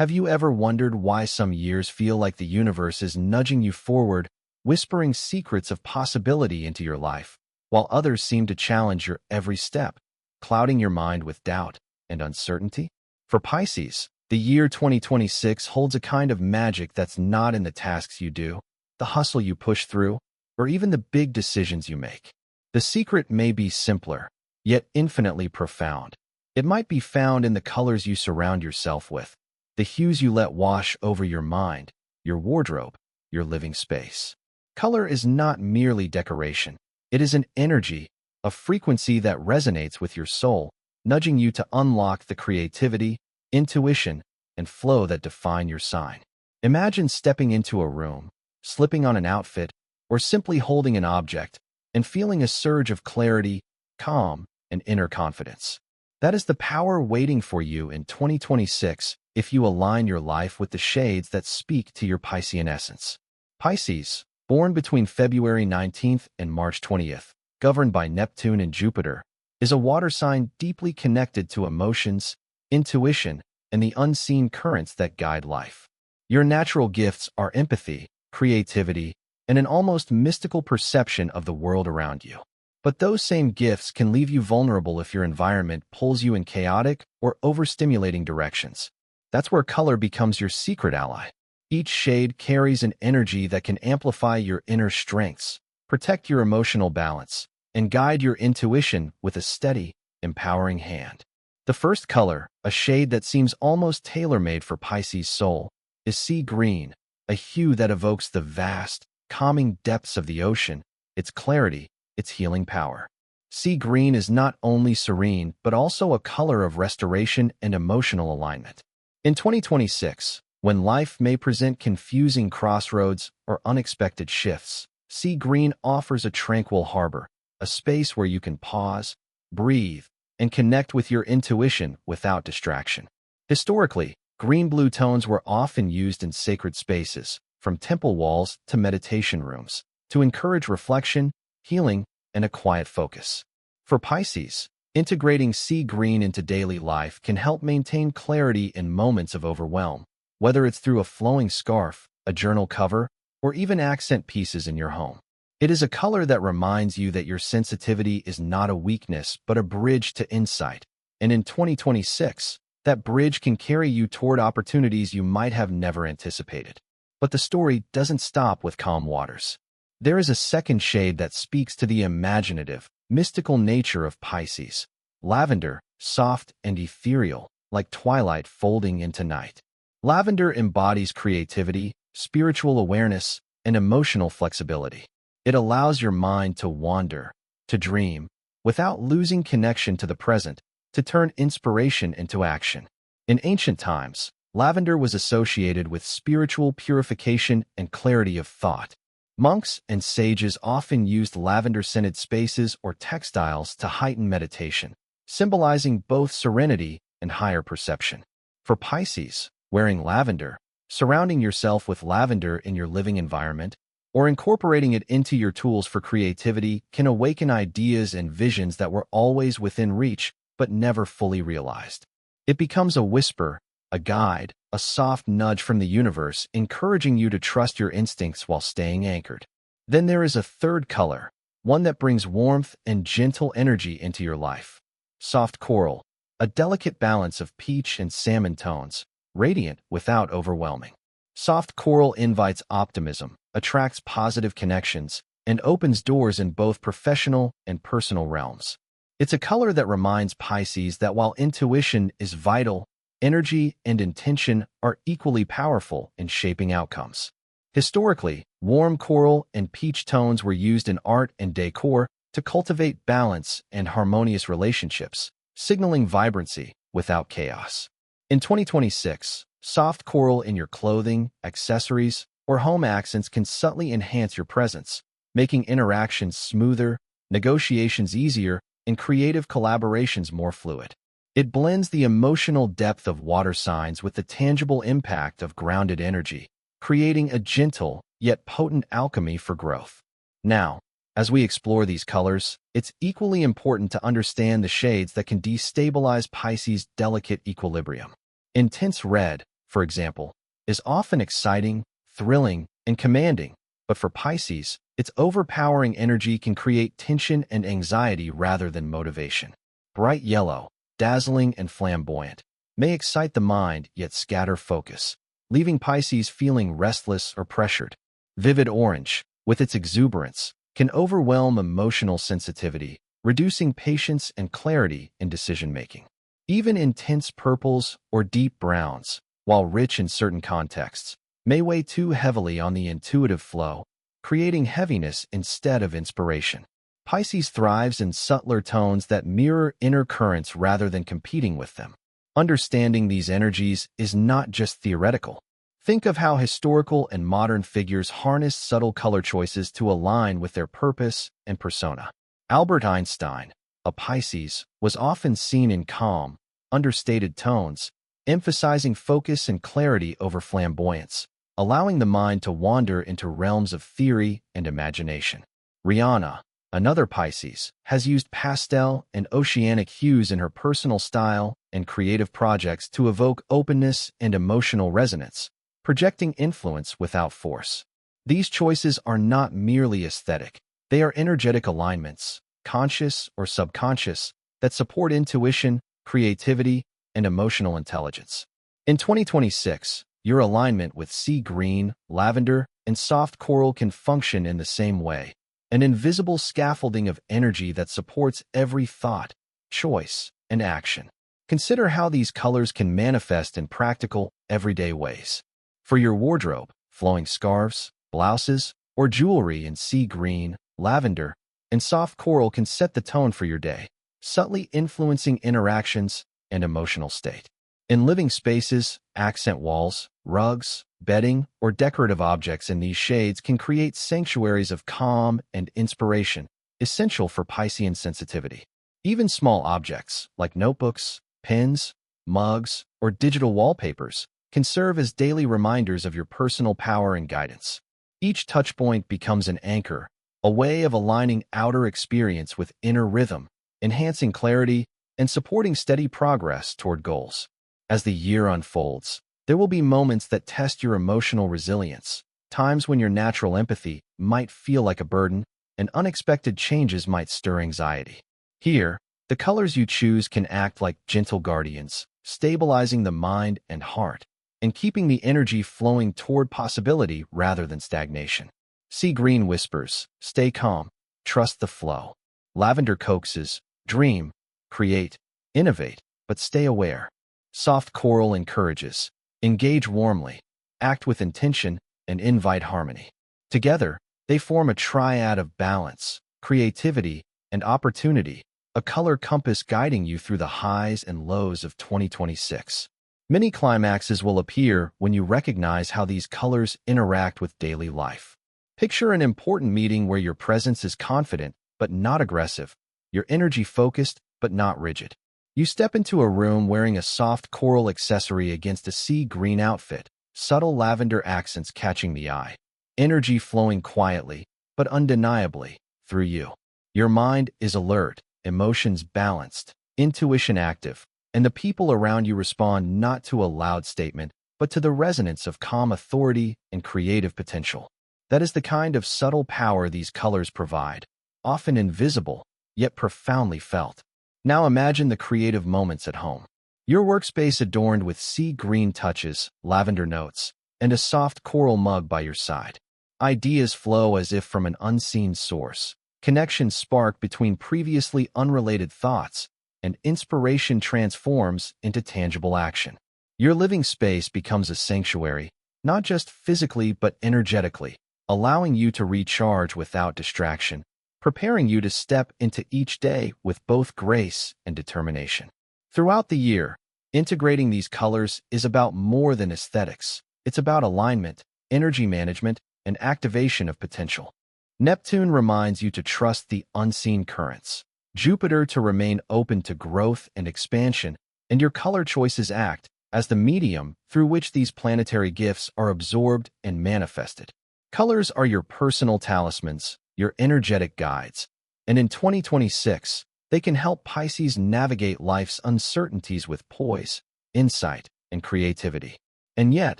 Have you ever wondered why some years feel like the universe is nudging you forward, whispering secrets of possibility into your life, while others seem to challenge your every step, clouding your mind with doubt and uncertainty? For Pisces, the year 2026 holds a kind of magic that's not in the tasks you do, the hustle you push through, or even the big decisions you make. The secret may be simpler, yet infinitely profound. It might be found in the colors you surround yourself with, the hues you let wash over your mind, your wardrobe, your living space. Color is not merely decoration. It is an energy, a frequency that resonates with your soul, nudging you to unlock the creativity, intuition, and flow that define your sign. Imagine stepping into a room, slipping on an outfit, or simply holding an object, and feeling a surge of clarity, calm, and inner confidence. That is the power waiting for you in 2026 if you align your life with the shades that speak to your Piscean essence. Pisces, born between February 19th and March 20th, governed by Neptune and Jupiter, is a water sign deeply connected to emotions, intuition, and the unseen currents that guide life. Your natural gifts are empathy, creativity, and an almost mystical perception of the world around you. But those same gifts can leave you vulnerable if your environment pulls you in chaotic or overstimulating directions. That's where color becomes your secret ally. Each shade carries an energy that can amplify your inner strengths, protect your emotional balance, and guide your intuition with a steady, empowering hand. The first color, a shade that seems almost tailor-made for Pisces' soul, is sea green, a hue that evokes the vast, calming depths of the ocean, its clarity, its healing power. Sea green is not only serene, but also a color of restoration and emotional alignment. In 2026, when life may present confusing crossroads or unexpected shifts, sea green offers a tranquil harbor, a space where you can pause, breathe, and connect with your intuition without distraction. Historically, green-blue tones were often used in sacred spaces, from temple walls to meditation rooms, to encourage reflection, healing, and a quiet focus. For Pisces, integrating sea green into daily life can help maintain clarity in moments of overwhelm, whether it's through a flowing scarf, a journal cover, or even accent pieces in your home. It is a color that reminds you that your sensitivity is not a weakness, but a bridge to insight. And in 2026, that bridge can carry you toward opportunities you might have never anticipated. But the story doesn't stop with calm waters. There is a second shade that speaks to the imaginative, mystical nature of Pisces. Lavender, soft and ethereal, like twilight folding into night. Lavender embodies creativity, spiritual awareness, and emotional flexibility. It allows your mind to wander, to dream, without losing connection to the present, to turn inspiration into action. In ancient times, lavender was associated with spiritual purification and clarity of thought. Monks and sages often used lavender-scented spaces or textiles to heighten meditation, symbolizing both serenity and higher perception. For Pisces, wearing lavender, surrounding yourself with lavender in your living environment, or incorporating it into your tools for creativity can awaken ideas and visions that were always within reach but never fully realized. It becomes a whisper, a guide, a soft nudge from the universe encouraging you to trust your instincts while staying anchored. Then there is a third color, one that brings warmth and gentle energy into your life. Soft coral, a delicate balance of peach and salmon tones, radiant without overwhelming. Soft coral invites optimism, attracts positive connections, and opens doors in both professional and personal realms. It's a color that reminds Pisces that while intuition is vital, energy and intention are equally powerful in shaping outcomes. Historically, warm coral and peach tones were used in art and decor to cultivate balance and harmonious relationships, signaling vibrancy without chaos. In 2026, soft coral in your clothing, accessories, or home accents can subtly enhance your presence, making interactions smoother, negotiations easier, and creative collaborations more fluid. It blends the emotional depth of water signs with the tangible impact of grounded energy, creating a gentle yet potent alchemy for growth. Now, as we explore these colors, it's equally important to understand the shades that can destabilize Pisces' delicate equilibrium. Intense red, for example, is often exciting, thrilling, and commanding, but for Pisces, its overpowering energy can create tension and anxiety rather than motivation. Bright yellow, dazzling and flamboyant, may excite the mind yet scatter focus, leaving Pisces feeling restless or pressured. Vivid orange, with its exuberance, can overwhelm emotional sensitivity, reducing patience and clarity in decision-making. Even intense purples or deep browns, while rich in certain contexts, may weigh too heavily on the intuitive flow, creating heaviness instead of inspiration. Pisces thrives in subtler tones that mirror inner currents rather than competing with them. Understanding these energies is not just theoretical. Think of how historical and modern figures harnessed subtle color choices to align with their purpose and persona. Albert Einstein, a Pisces, was often seen in calm, understated tones, emphasizing focus and clarity over flamboyance, allowing the mind to wander into realms of theory and imagination. Rihanna, another Pisces, has used pastel and oceanic hues in her personal style and creative projects to evoke openness and emotional resonance, projecting influence without force. These choices are not merely aesthetic. They are energetic alignments, conscious or subconscious, that support intuition, creativity, and emotional intelligence. In 2026, your alignment with sea green, lavender, and soft coral can function in the same way, an invisible scaffolding of energy that supports every thought, choice, and action. Consider how these colors can manifest in practical, everyday ways. For your wardrobe, flowing scarves, blouses, or jewelry in sea green, lavender, and soft coral can set the tone for your day, subtly influencing interactions and emotional state. In living spaces, accent walls, rugs, bedding, or decorative objects in these shades can create sanctuaries of calm and inspiration, essential for Piscean sensitivity. Even small objects, like notebooks, pens, mugs, or digital wallpapers, can serve as daily reminders of your personal power and guidance. Each touchpoint becomes an anchor, a way of aligning outer experience with inner rhythm, enhancing clarity and supporting steady progress toward goals. As the year unfolds, there will be moments that test your emotional resilience, times when your natural empathy might feel like a burden, and unexpected changes might stir anxiety. Here, the colors you choose can act like gentle guardians, stabilizing the mind and heart, and keeping the energy flowing toward possibility rather than stagnation. Sea green whispers, stay calm, trust the flow. Lavender coaxes, dream, create, innovate, but stay aware. Soft coral encourages, engage warmly, act with intention, and invite harmony. Together, they form a triad of balance, creativity, and opportunity, a color compass guiding you through the highs and lows of 2026. Many climaxes will appear when you recognize how these colors interact with daily life. Picture an important meeting where your presence is confident but not aggressive, your energy focused but not rigid. You step into a room wearing a soft coral accessory against a sea green outfit, subtle lavender accents catching the eye, energy flowing quietly but undeniably through you. Your mind is alert, emotions balanced, intuition active, and the people around you respond not to a loud statement, but to the resonance of calm authority and creative potential. That is the kind of subtle power these colors provide, often invisible, yet profoundly felt. Now imagine the creative moments at home. Your workspace adorned with sea green touches, lavender notes, and a soft coral mug by your side. Ideas flow as if from an unseen source. Connections spark between previously unrelated thoughts, and inspiration transforms into tangible action. Your living space becomes a sanctuary, not just physically but energetically, allowing you to recharge without distraction, preparing you to step into each day with both grace and determination. Throughout the year, integrating these colors is about more than aesthetics. It's about alignment, energy management, and activation of potential. Neptune reminds you to trust the unseen currents, Jupiter to remain open to growth and expansion, and your color choices act as the medium through which these planetary gifts are absorbed and manifested. Colors are your personal talismans, your energetic guides, and in 2026, they can help Pisces navigate life's uncertainties with poise, insight, and creativity. And yet,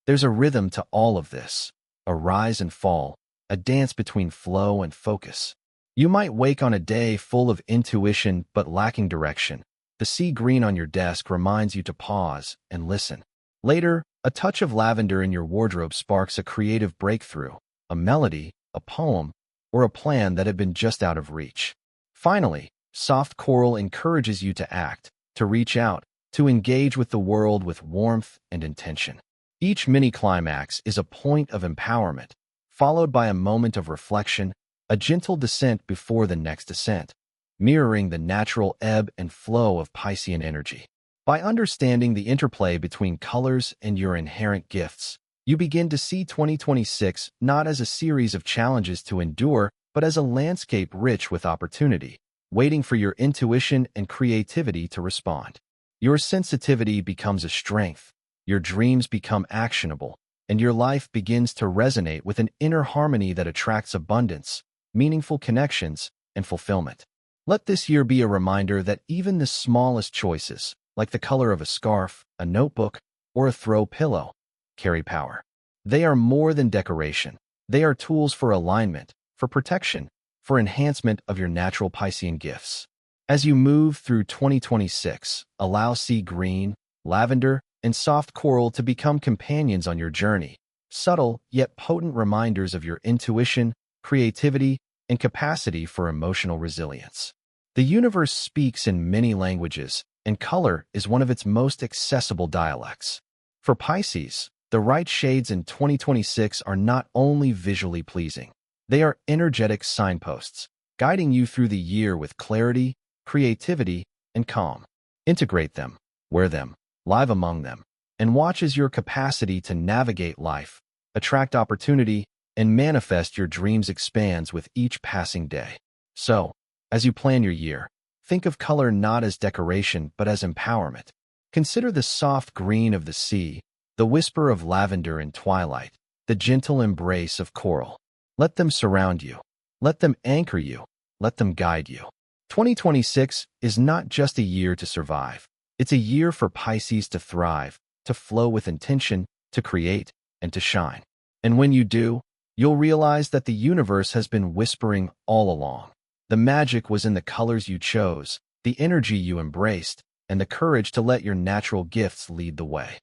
there's a rhythm to all of this, a rise and fall, a dance between flow and focus. You might wake on a day full of intuition but lacking direction. The sea green on your desk reminds you to pause and listen. Later, a touch of lavender in your wardrobe sparks a creative breakthrough, a melody, a poem, or a plan that had been just out of reach. Finally, soft coral encourages you to act, to reach out, to engage with the world with warmth and intention. Each mini-climax is a point of empowerment, followed by a moment of reflection, a gentle descent before the next ascent, mirroring the natural ebb and flow of Piscean energy. By understanding the interplay between colors and your inherent gifts, you begin to see 2026 not as a series of challenges to endure, but as a landscape rich with opportunity, waiting for your intuition and creativity to respond. Your sensitivity becomes a strength, your dreams become actionable, and your life begins to resonate with an inner harmony that attracts abundance, meaningful connections, and fulfillment. Let this year be a reminder that even the smallest choices, like the color of a scarf, a notebook, or a throw pillow, carry power. They are more than decoration. They are tools for alignment, for protection, for enhancement of your natural Piscean gifts. As you move through 2026, allow sea green, lavender, and soft coral to become companions on your journey, subtle yet potent reminders of your intuition, creativity, and capacity for emotional resilience. The universe speaks in many languages, and color is one of its most accessible dialects. For Pisces, the right shades in 2026 are not only visually pleasing, they are energetic signposts, guiding you through the year with clarity, creativity, and calm. Integrate them, wear them, live among them, and watch as your capacity to navigate life, attract opportunity, and manifest your dreams expands with each passing day. So, as you plan your year, think of color not as decoration but as empowerment. Consider the soft green of the sea, the whisper of lavender in twilight, the gentle embrace of coral. Let them surround you. Let them anchor you. Let them guide you. 2026 is not just a year to survive. It's a year for Pisces to thrive, to flow with intention, to create, and to shine. And when you do, you'll realize that the universe has been whispering all along. The magic was in the colors you chose, the energy you embraced, and the courage to let your natural gifts lead the way.